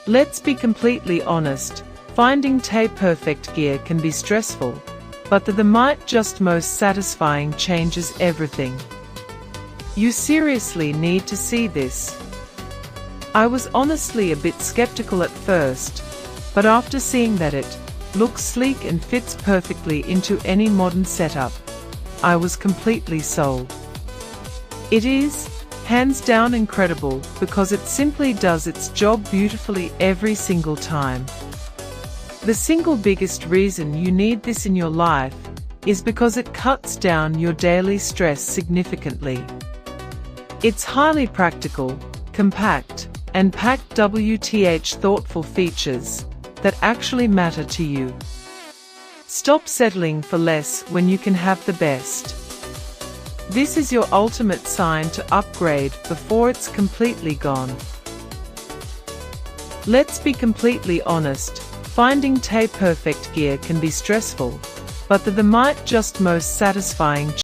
Let's be completely honest, finding perfect gear can be stressful, but the might just most satisfying changes everything. You seriously need to see this. I was honestly a bit skeptical at first, but after seeing that it looks sleek and fits perfectly into any modern setup, I was completely sold. It is, hands down, incredible because it simply does its job beautifully every single time. The single biggest reason you need this in your life is because it cuts down your daily stress significantly. It's highly practical, compact, and packed thoughtful features that actually matter to you. Stop settling for less when you can have the best. This is your ultimate sign to upgrade before it's completely gone. Let's be completely honest, finding perfect gear can be stressful, but the might just most satisfying